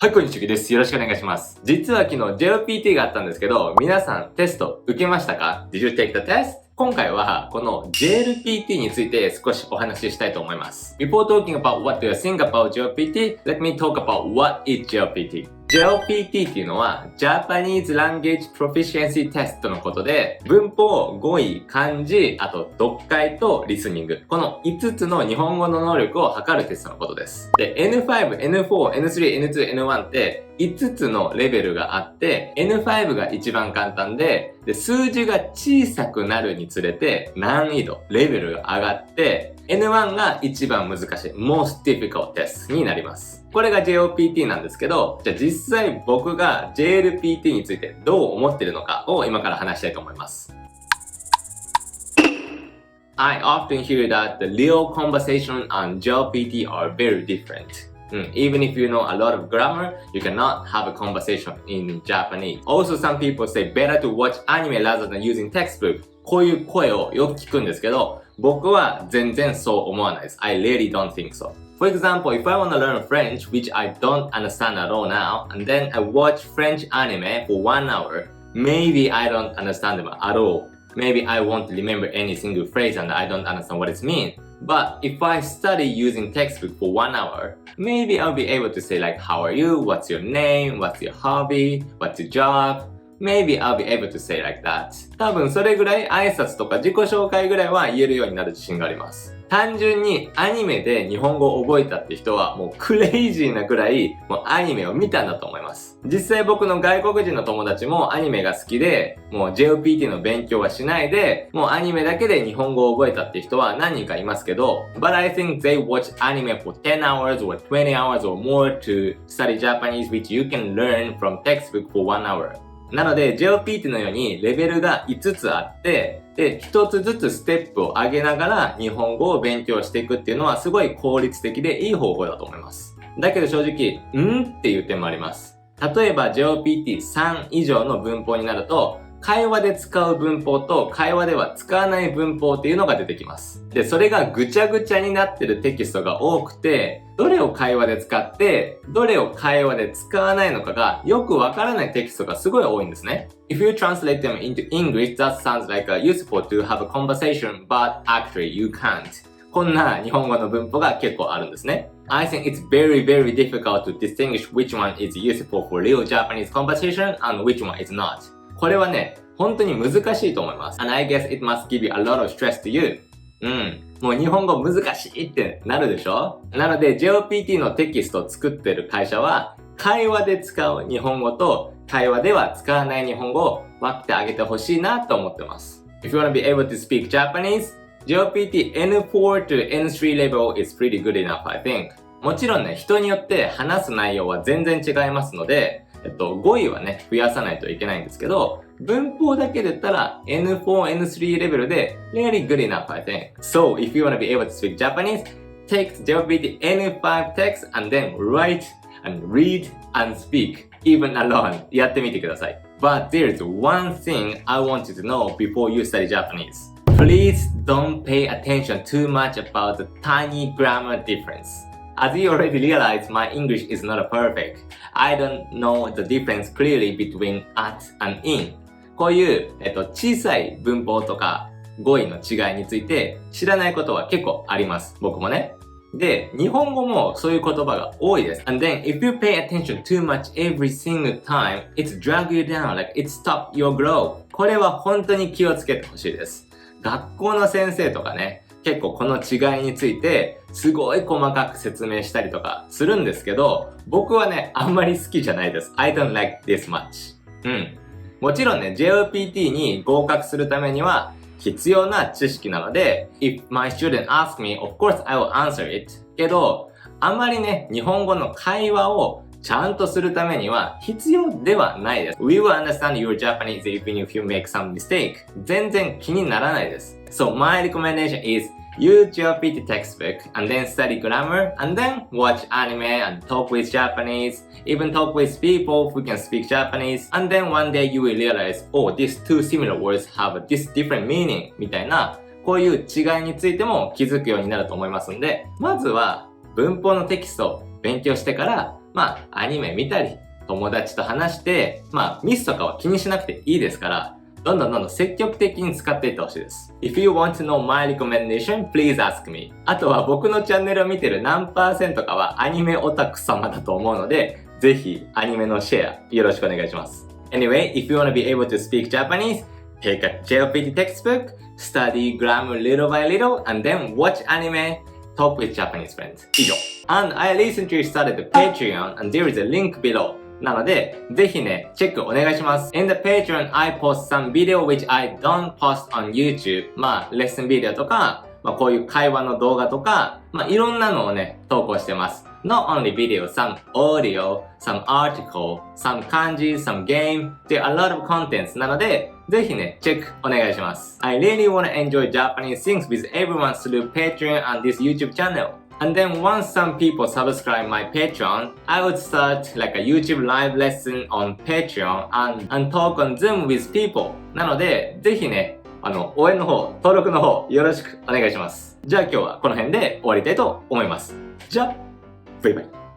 はい、こんにちはです。よろしくお願いします。実は昨日 JLPT があったんですけど、皆さんテスト受けましたか？ Did you take the test? 今回はこの JLPT について少しお話ししたいと思います。Before talking about what do you think about JLPT, let me talk about what is JLPT。JLPT っていうのは Japanese Language Proficiency Test のことで、文法、語彙、漢字、あと読解とリスニング。この5つの日本語の能力を測るテストのことです。で、N5、N4、N3、N2、N1 って5つのレベルがあって、N5 が一番簡単で、数字が小さくなるにつれて難易度、レベルが上がって、N1 が一番難しい most difficult test になります。これが JLPT なんですけど、じゃあ実際僕が JLPT についてどう思ってるのかを今から話したいと思います。I often hear that the real conversation on JLPT are very different.Even if you know a lot of grammar, you cannot have a conversation in Japanese. Also, some people say better to watch anime rather than using textbook. こういう声をよく聞くんですけど、僕は全然そう思わないです。I really don't think so. For example, if I want to learn French, which I don't understand at all now, and then I watch French anime for 1 hour, maybe I don't understand them at all. Maybe I won't remember any single phrase and I don't understand what it means.But if I study using textbook for 1 hour, maybe I'll be able to say like, how are you? What's your name? What's your hobby? What's your job? Maybe I'll be able to say like that. 多分それぐらい挨拶とか自己紹介ぐらいは言えるようになる自信があります。単純にアニメで日本語を覚えたって人はもうクレイジーなくらいもうアニメを見たんだと思います。実際僕の外国人の友達もアニメが好きで、もう JLPT の勉強はしないで、もうアニメだけで日本語を覚えたって人は何人かいますけど、But I think they watch anime for 10 hours or 20 hours or more to study Japanese which you can learn from textbook for 1 hour.なので JLPT のようにレベルが5つあって、で、1つずつステップを上げながら日本語を勉強していくっていうのはすごい効率的でいい方法だと思います。だけど正直、っていう点もあります。例えば JLPT3 以上の文法になると、会話で使う文法と会話では使わない文法っていうのが出てきます。で、それがぐちゃぐちゃになってるテキストが多くて、どれを会話で使って、どれを会話で使わないのかがよくわからないテキストがすごい多いんですね。If you translate them into English, that sounds like useful to have a conversation, but actually you can't. こんな日本語の文法が結構あるんですね。I think it's very difficult to distinguish which one is useful for real Japanese conversation and which one is not.これはね、本当に難しいと思います。And I guess it must give you a lot of stress to you. もう日本語難しいってなるでしょ？なので JLPT のテキストを作ってる会社は、会話で使う日本語と会話では使わない日本語を分けてあげてほしいなと思ってます。If you want to be able to speak Japanese, JLPT N4 to N3 level is pretty good enough, I think. もちろんね、人によって話す内容は全然違いますので、語彙はね、増やさないといけないんですけど、文法だけで言ったら N4、N3 レベルで really good enough, I think. So, if you want to be able to speak Japanese, take JLPT N5 text and then write and read and speak, even alone. やってみてください。But there's one thing I want you to know before you study Japanese. Please don't pay attention too much about the tiny grammar difference.As you already realized, my English is not perfect. I don't know the difference clearly between at and in. こういう、小さい文法とか語彙の違いについて知らないことは結構あります。僕もね。で、日本語もそういう言葉が多いです。And then, if you pay attention too much every single time, it's drag you down, like it stop your growth. これは本当に気をつけてほしいです。学校の先生とかね、結構この違いについてすごい細かく説明したりとかするんですけど、僕はね、あんまり好きじゃないです。I don't like this much. もちろんね、JLPT に合格するためには必要な知識なので、If my student asks me, of course I will answer it. けど、あんまりね、日本語の会話をちゃんとするためには必要ではないです。We will understand your Japanese even if you make some mistake. 全然気にならないです。So my recommendation is use JLPT textbook and then study grammar and then watch anime and talk with Japanese, even talk with people who can speak Japanese, and then one day you will realize, oh, these two similar words have this different meaning みたいな、こういう違いについても気づくようになると思いますんで、まずは文法のテキストを勉強してからアニメ見たり、友達と話して、ミスとかは気にしなくていいですから、どんどん積極的に使っていってほしいです。If you want to know my recommendation, please ask me. あとは僕のチャンネルを見てる何%かはアニメオタク様だと思うので、ぜひアニメのシェアよろしくお願いします。Anyway, if you want to be able to speak Japanese, take a JLPT textbook, study grammar little by little, and then watch anime, talk with Japanese friends. 以上。And I recently started the Patreon, and there is a link below. なので、ぜひね、チェックお願いします。In the Patreon, I post some video which I don't post on YouTube. レッスンビデオとか、こういう会話の動画とか、いろんなのをね、投稿してます。Not only video, some audio, some article, some kanji, some game. There are a lot of contents. なので、ぜひね、チェックお願いします。I really want to enjoy Japanese things with everyone through Patreon and this YouTube channel.And then once some people subscribe my Patreon, I would start like a YouTube live lesson on Patreon and talk on Zoom with people. なので、ぜひね、応援の方、登録の方、よろしくお願いします。じゃあ今日はこの辺で終わりたいと思います。じゃあ、バイバイ。